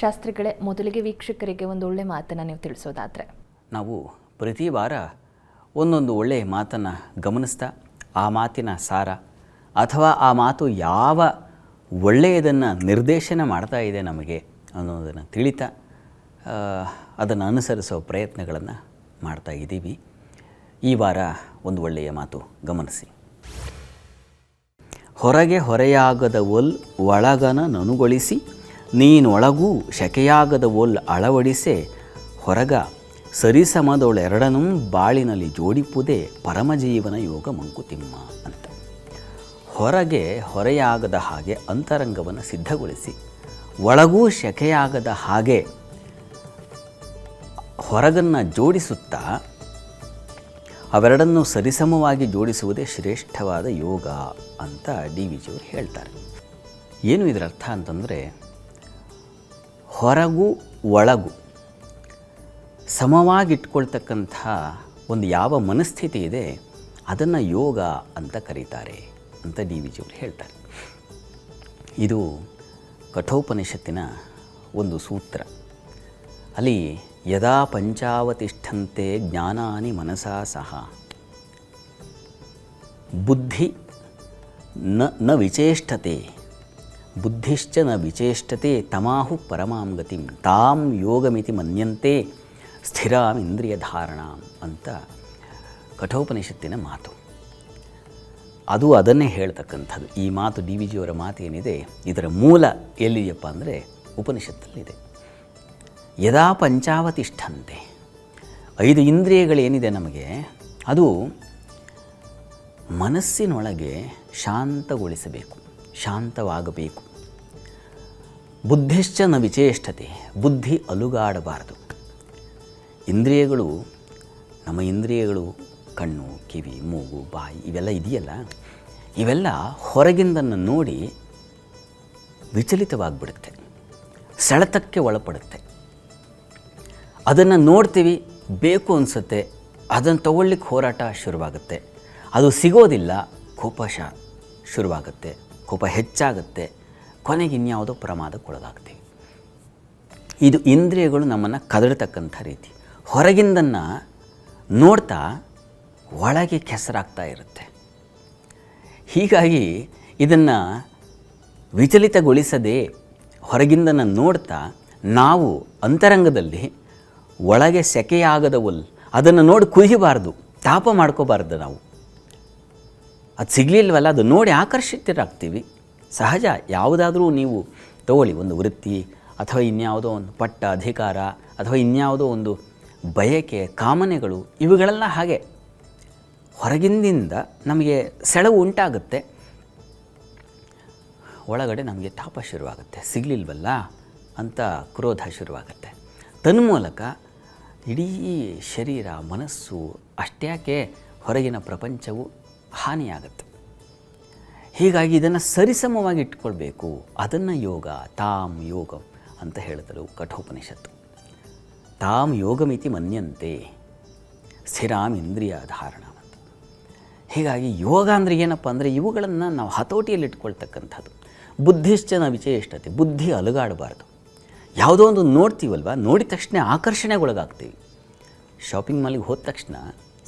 ಶಾಸ್ತ್ರಿಗಳೇ, ಮೊದಲಿಗೆ ವೀಕ್ಷಕರಿಗೆ ಒಂದು ಒಳ್ಳೆ ಮಾತನ್ನು ನೀವು ತಿಳಿಸೋದಾದರೆ? ನಾವು ಪ್ರತಿ ವಾರ ಒಂದೊಂದು ಒಳ್ಳೆಯ ಮಾತನ್ನು ಗಮನಿಸ್ತಾ ಆ ಮಾತಿನ ಸಾರ ಅಥವಾ ಆ ಮಾತು ಯಾವ ಒಳ್ಳೆಯದನ್ನು ನಿರ್ದೇಶನ ಮಾಡ್ತಾ ಇದೆ ನಮಗೆ ಅನ್ನೋದನ್ನು ತಿಳಿತಾ ಅದನ್ನು ಅನುಸರಿಸೋ ಪ್ರಯತ್ನಗಳನ್ನು ಮಾಡ್ತಾ ಇದ್ದೀವಿ. ಈ ವಾರ ಒಂದು ಒಳ್ಳೆಯ ಮಾತು ಗಮನಿಸಿ. ಹೊರಗೆ ಹೊರೆಯಾಗದ ಒಲ್ ಒಳಗನ ನನುಗೊಳಿಸಿ, ನೀನೊಳಗೂ ಶಕೆಯಾಗದ ಒಲ್ ಅಳವಡಿಸೆ, ಹೊರಗ ಸರಿಸಮದೊಳೆರಡನೂ ಬಾಳಿನಲ್ಲಿ ಜೋಡಿಪುದೇ ಪರಮಜೀವನ ಯೋಗ ಮಂಕುತಿಮ್ಮ ಅಂತ. ಹೊರಗೆ ಹೊರೆಯಾಗದ ಹಾಗೆ ಅಂತರಂಗವನ್ನು ಸಿದ್ಧಗೊಳಿಸಿ, ಒಳಗೂ ಶಕೆಯಾಗದ ಹಾಗೆ ಹೊರಗನ್ನು ಜೋಡಿಸುತ್ತಾ ಅವೆರಡನ್ನು ಸರಿಸಮವಾಗಿ ಜೋಡಿಸುವುದೇ ಶ್ರೇಷ್ಠವಾದ ಯೋಗ ಅಂತ ಡಿ ವಿ ಜಿಯವರು ಹೇಳ್ತಾರೆ. ಏನು ಇದರ ಅರ್ಥ ಅಂತಂದರೆ, ಹೊರಗೂ ಒಳಗೂ ಸಮವಾಗಿಟ್ಕೊಳ್ತಕ್ಕಂಥ ಒಂದು ಯಾವ ಮನಸ್ಥಿತಿ ಇದೆ ಅದನ್ನು ಯೋಗ ಅಂತ ಕರೀತಾರೆ ಅಂತ ಡಿ ವಿ ಜಿಯವರು ಹೇಳ್ತಾರೆ. ಇದು ಕಠೋಪನಿಷತ್ತಿನ ಒಂದು ಸೂತ್ರ. ಅಲ್ಲಿ ಯದಾ ಪಂಚಾವತಿಷ್ಠಂತೆ ಜ್ಞಾನಾನಿ ಮನಸಾ ಸಹ ಬುದ್ಧಿ ನ ವಿಚೇಷ್ಟತೆ, ಬುದ್ಧಿಶ್ಚ ನ ವಿಚೇಷ್ಟತೆ ತಮಾಹು ಪರಮಾಂ ಗತಿಂ ತಾಂ ಯೋಗಮಿತಿ ಮನ್ಯಂತೆ ಸ್ಥಿರಾಂ ಇಂದ್ರಿಯ ಧಾರಣಾಂ ಅಂತ ಕಠೋಪನಿಷತ್ತಿನ ಮಾತು. ಅದು ಅದನ್ನೇ ಹೇಳ್ತಕ್ಕಂಥದ್ದು. ಈ ಮಾತು ಡಿ ವಿ ಜಿಯವರ ಮಾತು ಏನಿದೆ, ಇದರ ಮೂಲ ಎಲ್ಲಿದೆಯಪ್ಪ ಅಂದರೆ ಉಪನಿಷತ್ತಲ್ಲಿದೆ. ಯದಾ ಪಂಚಾವತಿಷ್ಠಂತೆ, 5 ಇಂದ್ರಿಯಗಳೇನಿದೆ ನಮಗೆ, ಅದು ಮನಸ್ಸಿನೊಳಗೆ ಶಾಂತಗೊಳಿಸಬೇಕು, ಶಾಂತವಾಗಬೇಕು. ಬುದ್ಧಿಶ್ಚ ನ ವಿಚೇಷ್ಟತೆ, ಬುದ್ಧಿ ಅಲುಗಾಡಬಾರದು. ಇಂದ್ರಿಯಗಳು, ನಮ್ಮ ಇಂದ್ರಿಯಗಳು ಕಣ್ಣು, ಕಿವಿ, ಮೂಗು, ಬಾಯಿ ಇವೆಲ್ಲ ಇದೆಯಲ್ಲ, ಇವೆಲ್ಲ ಹೊರಗಿಂದನ್ನು ನೋಡಿ ವಿಚಲಿತವಾಗಿಬಿಡುತ್ತೆ, ಸೆಳೆತಕ್ಕೆ ಒಳಪಡುತ್ತೆ. ಅದನ್ನು ನೋಡ್ತೀವಿ, ಬೇಕು ಅನಿಸುತ್ತೆ, ಅದನ್ನು ತಗೊಳ್ಳಿಕ್ಕೆ ಹೋರಾಟ ಶುರುವಾಗುತ್ತೆ. ಅದು ಸಿಗೋದಿಲ್ಲ, ಕೋಪ ಶುರುವಾಗುತ್ತೆ, ಕೋಪ ಹೆಚ್ಚಾಗುತ್ತೆ, ಕೊನೆಗೆ ಇನ್ಯಾವುದೋ ಪ್ರಮಾದಕ್ಕೊಳಗಾಗ್ತೀವಿ. ಇದು ಇಂದ್ರಿಯಗಳು ನಮ್ಮನ್ನು ಕದಡ್ತಕ್ಕಂಥ ರೀತಿ. ಹೊರಗಿಂದನ್ನು ನೋಡ್ತಾ ಒಳಗೆ ಕೆಸರಾಗ್ತಾ ಇರುತ್ತೆ. ಹೀಗಾಗಿ ಇದನ್ನು ವಿಚಲಿತಗೊಳಿಸದೆ ಹೊರಗಿಂದನ್ನು ನೋಡ್ತಾ ನಾವು ಅಂತರಂಗದಲ್ಲಿ ಒಳಗೆ ಸೆಕೆಯಾಗದ ಒಲ್ ಅದನ್ನು ನೋಡಿ ಕುದಿಬಾರ್ದು, ತಾಪ ಮಾಡ್ಕೋಬಾರ್ದು. ನಾವು ಅದು ಸಿಗಲಿಲ್ವಲ್ಲ, ಅದು ನೋಡಿ ಆಕರ್ಷಿತರಾಗ್ತೀವಿ. ಸಹಜ. ಯಾವುದಾದ್ರೂ ನೀವು ತಗೊಳ್ಳಿ, ಒಂದು ವೃತ್ತಿ ಅಥವಾ ಇನ್ಯಾವುದೋ ಒಂದು ಪಟ್ಟ ಅಧಿಕಾರ ಅಥವಾ ಇನ್ಯಾವುದೋ ಒಂದು ಬಯಕೆ, ಕಾಮನೆಗಳು, ಇವುಗಳೆಲ್ಲ ಹಾಗೆ ಹೊರಗಿಂದಿಂದ ನಮಗೆ ಸೆಳವು ಉಂಟಾಗುತ್ತೆ, ಒಳಗಡೆ ನಮಗೆ ತಾಪ ಶುರುವಾಗುತ್ತೆ. ಸಿಗಲಿಲ್ವಲ್ಲ ಅಂತ ಕ್ರೋಧ ಶುರುವಾಗುತ್ತೆ. ತನ್ಮೂಲಕ ಇಡೀ ಶರೀರ, ಮನಸ್ಸು, ಅಷ್ಟ್ಯಾಕೆ ಹೊರಗಿನ ಪ್ರಪಂಚವು ಹಾನಿಯಾಗುತ್ತೆ. ಹೀಗಾಗಿ ಇದನ್ನು ಸರಿಸಮವಾಗಿ ಇಟ್ಕೊಳ್ಬೇಕು. ಅದನ್ನು ಯೋಗ, ತಾಂ ಯೋಗಂ ಅಂತ ಹೇಳಿದರು ಕಠೋಪನಿಷತ್ತು. ತಾಂ ಯೋಗಮಿತಿ ಮನ್ಯಂತೆ ಸ್ಥಿರಾಂ ಇಂದ್ರಿಯ ಧಾರಣ ಅಂತ. ಹೀಗಾಗಿ ಯೋಗ ಅಂದರೆ ಏನಪ್ಪ ಅಂದರೆ, ಇವುಗಳನ್ನು ನಾವು ಹತೋಟಿಯಲ್ಲಿ ಇಟ್ಕೊಳ್ತಕ್ಕಂಥದ್ದು. ಬುದ್ಧಿಶ್ಚನ ವಿಚೇಷ್ಟತೆ, ಬುದ್ಧಿ ಅಲುಗಾಡಬಾರ್ದು. ಯಾವುದೋ ಒಂದು ನೋಡ್ತೀವಲ್ವ, ನೋಡಿದ ತಕ್ಷಣ ಆಕರ್ಷಣೆಗೊಳಗಾಗ್ತೀವಿ. ಶಾಪಿಂಗ್ ಮಾಲಿಗೆ ಹೋದ ತಕ್ಷಣ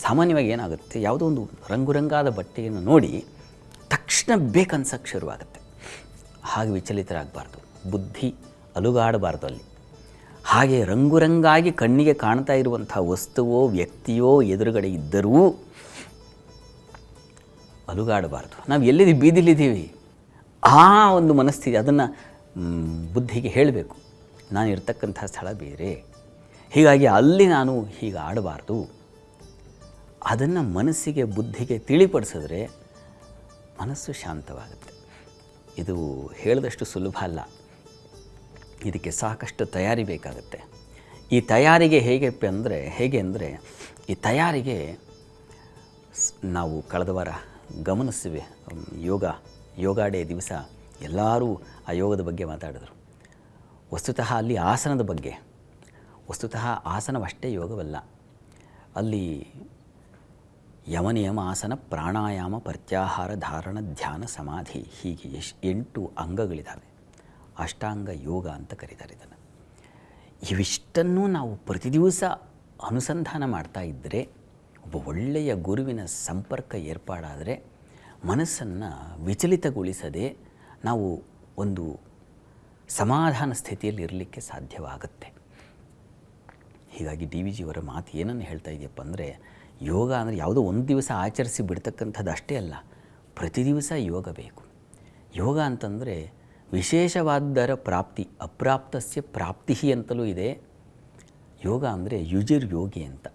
ಸಾಮಾನ್ಯವಾಗಿ ಏನಾಗುತ್ತೆ, ಯಾವುದೋ ಒಂದು ರಂಗುರಂಗಾದ ಬಟ್ಟೆಯನ್ನು ನೋಡಿ ತಕ್ಷಣ ಬೇಕನ್ಸಕ್ಕೆ ಶುರುವಾಗುತ್ತೆ. ಹಾಗೆ ವಿಚಲಿತರಾಗಬಾರ್ದು, ಬುದ್ಧಿ ಅಲುಗಾಡಬಾರ್ದು ಅಲ್ಲಿ. ಹಾಗೆ ರಂಗುರಂಗಾಗಿ ಕಣ್ಣಿಗೆ ಕಾಣ್ತಾ ಇರುವಂಥ ವಸ್ತುವೋ ವ್ಯಕ್ತಿಯೋ ಎದುರುಗಡೆ ಇದ್ದರೂ ಅಲುಗಾಡಬಾರ್ದು. ನಾವು ಎಲ್ಲಿದ್ದೀವಿ, ಬೀದಿಲಿದ್ದೀವಿ, ಆ ಒಂದು ಮನಸ್ಥಿತಿ ಅದನ್ನು ಬುದ್ಧಿಗೆ ಹೇಳಬೇಕು, ನಾನು ಇರ್ತಕ್ಕಂಥ ಸ್ಥಳ ಬೇರೆ, ಹೀಗಾಗಿ ಅಲ್ಲಿ ನಾನು ಹೀಗೆ ಆಡಬಾರ್ದು. ಅದನ್ನು ಮನಸ್ಸಿಗೆ, ಬುದ್ಧಿಗೆ ತಿಳಿಪಡಿಸಿದ್ರೆ ಮನಸ್ಸು ಶಾಂತವಾಗುತ್ತೆ. ಇದು ಹೇಳಿದಷ್ಟು ಸುಲಭ ಅಲ್ಲ, ಇದಕ್ಕೆ ಸಾಕಷ್ಟು ತಯಾರಿ ಬೇಕಾಗುತ್ತೆ. ಈ ತಯಾರಿಗೆ ಹೇಗೆ ಅಂದರೆ ಈ ತಯಾರಿಗೆ ನಾವು ಕಳೆದ ವಾರ ಗಮನಿಸಿವೆ. ಯೋಗ ಡೇ ದಿವಸ ಎಲ್ಲರೂ ಆ ಯೋಗದ ಬಗ್ಗೆ ಮಾತಾಡಿದರು. ವಸ್ತುತಃ ಅಲ್ಲಿ ಆಸನದ ಬಗ್ಗೆ, ವಸ್ತುತಃ ಆಸನವಷ್ಟೇ ಯೋಗವಲ್ಲ, ಅಲ್ಲಿ ಯಮನಿಯಮ ಆಸನ, ಪ್ರಾಣಾಯಾಮ, ಪ್ರತ್ಯಾಹಾರ, ಧಾರಣ, ಧ್ಯಾನ, ಸಮಾಧಿ, ಹೀಗೆ 8 ಅಂಗಗಳಿದ್ದಾವೆ. ಅಷ್ಟಾಂಗ ಯೋಗ ಅಂತ ಕರೀತಾರೆ ಇದನ್ನು. ಇವಿಷ್ಟನ್ನೂ ನಾವು ಪ್ರತಿ ದಿವಸ ಅನುಸಂಧಾನ ಮಾಡ್ತಾ ಇದ್ದರೆ, ಒಬ್ಬ ಒಳ್ಳೆಯ ಗುರುವಿನ ಸಂಪರ್ಕ ಏರ್ಪಾಡಾದರೆ ಮನಸ್ಸನ್ನು ವಿಚಲಿತಗೊಳಿಸದೆ ನಾವು ಒಂದು ಸಮಾಧಾನ ಸ್ಥಿತಿಯಲ್ಲಿ ಇರಲಿಕ್ಕೆ ಸಾಧ್ಯವಾಗುತ್ತೆ. ಹೀಗಾಗಿ ಡಿ ವಿ ಜಿಯವರ ಮಾತು ಏನನ್ನು ಹೇಳ್ತಾ ಇದೆಯಪ್ಪ ಅಂದರೆ, ಯೋಗ ಅಂದರೆ ಯಾವುದೋ ಒಂದು ದಿವಸ ಆಚರಿಸಿ ಬಿಡ್ತಕ್ಕಂಥದ್ದು ಅಷ್ಟೇ ಅಲ್ಲ, ಪ್ರತಿ ದಿವಸ ಯೋಗ ಬೇಕು. ಯೋಗ ಅಂತಂದರೆ ವಿಶೇಷವಾದರ ಪ್ರಾಪ್ತಿ, ಅಪ್ರಾಪ್ತಸ್ಯ ಪ್ರಾಪ್ತಿ ಅಂತಲೂ ಇದೆ. ಯೋಗ ಅಂದರೆ ಯುಜಿರ್ ಯೋಗಿ ಅಂತ,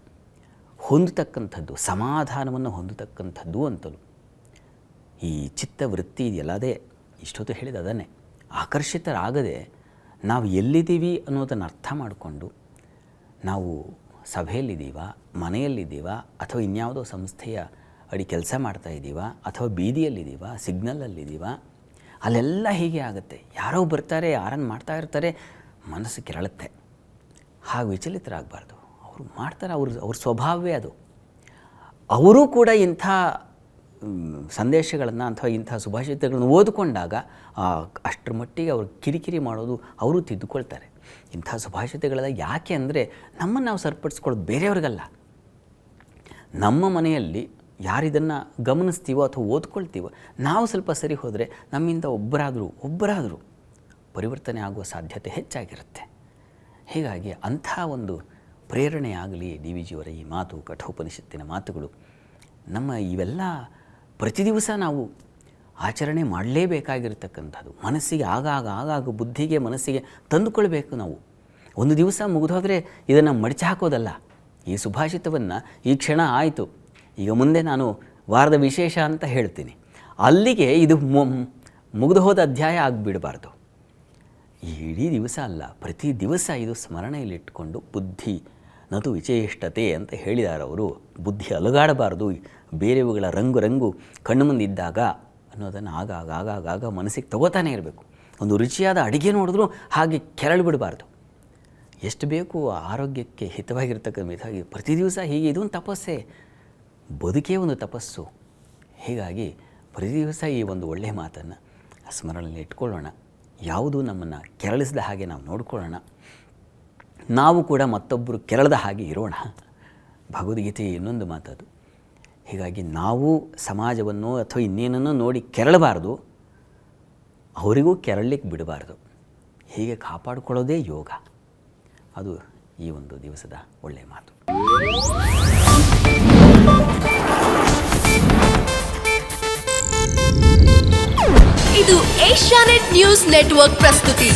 ಹೊಂದತಕ್ಕಂಥದ್ದು, ಸಮಾಧಾನವನ್ನು ಹೊಂದತಕ್ಕಂಥದ್ದು ಅಂತಲೂ. ಈ ಚಿತ್ತವೃತ್ತಿ ಇದೆಯಲ್ಲ, ಅದೇ ಇಷ್ಟೊತ್ತು ಹೇಳಿದ ಅದನ್ನೇ. ಆಕರ್ಷಿತರಾಗದೆ ನಾವು ಎಲ್ಲಿದ್ದೀವಿ ಅನ್ನೋದನ್ನು ಅರ್ಥ ಮಾಡಿಕೊಂಡು, ನಾವು ಸಭೆಯಲ್ಲಿದ್ದೀವ, ಮನೆಯಲ್ಲಿದ್ದೀವ, ಅಥವಾ ಇನ್ಯಾವುದೋ ಸಂಸ್ಥೆಯ ಅಡಿ ಕೆಲಸ ಮಾಡ್ತಾಯಿದ್ದೀವ, ಅಥವಾ ಬೀದಿಯಲ್ಲಿದ್ದೀವ, ಸಿಗ್ನಲಲ್ಲಿದ್ದೀವ, ಅಲ್ಲೆಲ್ಲ ಹೀಗೆ ಆಗುತ್ತೆ. ಯಾರೋ ಬರ್ತಾರೆ, ಯಾರನ್ನು ಮಾಡ್ತಾ ಇರ್ತಾರೆ, ಮನಸ್ಸು ಕೆರಳುತ್ತೆ. ಹಾಗೆ ವಿಚಲಿತರಾಗಬಾರ್ದು. ಅವರು ಮಾಡ್ತಾರೆ, ಅವ್ರ ಸ್ವಭಾವವೇ ಅದು. ಅವರೂ ಕೂಡ ಇಂಥ ಸಂದೇಶಗಳನ್ನು ಅಥವಾ ಇಂಥ ಸುಭಾಷಿತಗಳನ್ನು ಓದಿಕೊಂಡಾಗ ಅಷ್ಟರ ಮಟ್ಟಿಗೆ ಅವ್ರು ಕಿರಿಕಿರಿ ಮಾಡೋದು ಅವರು ತಿದ್ದುಕೊಳ್ತಾರೆ. ಇಂಥ ಸುಭಾಷಿತಗಳೆಲ್ಲ ಯಾಕೆ ಅಂದರೆ, ನಮ್ಮನ್ನು ನಾವು ಸರಿಪಡಿಸ್ಕೊಳ್ಳೋದು ಬೇರೆಯವ್ರಿಗಲ್ಲ. ನಮ್ಮ ಮನೆಯಲ್ಲಿ ಯಾರಿದನ್ನು ಗಮನಿಸ್ತೀವೋ ಅಥವಾ ಓದ್ಕೊಳ್ತೀವೋ, ನಾವು ಸ್ವಲ್ಪ ಸರಿ ಹೋದರೆ ನಮ್ಮಿಂದ ಒಬ್ಬರಾದರೂ ಪರಿವರ್ತನೆ ಆಗುವ ಸಾಧ್ಯತೆ ಹೆಚ್ಚಾಗಿರುತ್ತೆ. ಹೀಗಾಗಿ ಅಂಥ ಒಂದು ಪ್ರೇರಣೆಯಾಗಲಿ ಡಿ ವಿ ಜಿಯವರ ಈ ಮಾತು, ಕಠೋಪನಿಷತ್ತಿನ ಮಾತುಗಳು. ನಮ್ಮ ಇವೆಲ್ಲ ಪ್ರತಿ ದಿವಸ ನಾವು ಆಚರಣೆ ಮಾಡಲೇಬೇಕಾಗಿರ್ತಕ್ಕಂಥದ್ದು. ಮನಸ್ಸಿಗೆ ಆಗಾಗ ಬುದ್ಧಿಗೆ, ಮನಸ್ಸಿಗೆ ತಂದುಕೊಳ್ಬೇಕು ನಾವು. ಒಂದು ದಿವಸ ಮುಗಿದೋದ್ರೆ ಇದನ್ನು ಮಡಚಿ ಹಾಕೋದಲ್ಲ. ಈ ಸುಭಾಷಿತವನ್ನು ಈ ಕ್ಷಣ ಆಯಿತು, ಈಗ ಮುಂದೆ ನಾನು ವಾರದ ವಿಶೇಷ ಅಂತ ಹೇಳ್ತೀನಿ, ಅಲ್ಲಿಗೆ ಇದು ಮುಗಿದು ಹೋದ ಅಧ್ಯಾಯ ಆಗಿಬಿಡಬಾರ್ದು. ಇಡೀ ದಿವಸ ಅಲ್ಲ, ಪ್ರತಿ ದಿವಸ ಇದು ಸ್ಮರಣೆಯಲ್ಲಿಟ್ಕೊಂಡು ಬುದ್ಧಿ ನದು ವಿಚೇಷ್ಟತೆ ಅಂತ ಹೇಳಿದಾರವರು. ಬುದ್ಧಿ ಅಲುಗಾಡಬಾರ್ದು, ಬೇರೆವುಗಳ ರಂಗು ಕಣ್ಣು ಮುಂದಿದ್ದಾಗ ಅನ್ನೋದನ್ನು ಆಗಾಗ ಮನಸ್ಸಿಗೆ ತಗೋತಾನೆ ಇರಬೇಕು. ಒಂದು ರುಚಿಯಾದ ಅಡುಗೆ ನೋಡಿದ್ರೂ ಹಾಗೆ ಕೆರಳು ಬಿಡಬಾರ್ದು. ಎಷ್ಟು ಬೇಕು ಆರೋಗ್ಯಕ್ಕೆ ಹಿತವಾಗಿರ್ತಕ್ಕಂಥ ವಿಧಾಗಿ ಪ್ರತಿ ದಿವಸ ಹೀಗೆ ಇದೊಂದು ತಪಸ್ಸೇ, ಬದುಕೇ ಒಂದು ತಪಸ್ಸು. ಹೀಗಾಗಿ ಪ್ರತಿ ದಿವಸ ಈ ಒಂದು ಒಳ್ಳೆಯ ಮಾತನ್ನು ಸ್ಮರಣೆಯಲ್ಲಿ ಇಟ್ಕೊಳ್ಳೋಣ. ಯಾವುದು ನಮ್ಮನ್ನು ಕೆರಳಿಸಿದ ಹಾಗೆ ನಾವು ನೋಡ್ಕೊಳ್ಳೋಣ. ನಾವು ಕೂಡ ಮತ್ತೊಬ್ಬರು ಕೆರಳದ ಹಾಗೆ ಇರೋಣ. ಭಗವದ್ಗೀತೆಯ ಇನ್ನೊಂದು ಮಾತದು. ಹೀಗಾಗಿ ನಾವು ಸಮಾಜವನ್ನು ಅಥವಾ ಇನ್ನೇನನ್ನು ನೋಡಿ ಕೆರಳಬಾರ್ದು, ಅವರಿಗೂ ಕೆರಳಲಿಕ್ಕೆ ಬಿಡಬಾರ್ದು. ಹೀಗೆ ಕಾಪಾಡಿಕೊಳ್ಳೋದೇ ಯೋಗ. ಅದು ಈ ಒಂದು ದಿವಸದ ಒಳ್ಳೆಯ ಮಾತು. ಇದು ಏಷ್ಯಾನೆಟ್ ನ್ಯೂಸ್ ನೆಟ್ವರ್ಕ್ ಪ್ರಸ್ತುತಿ.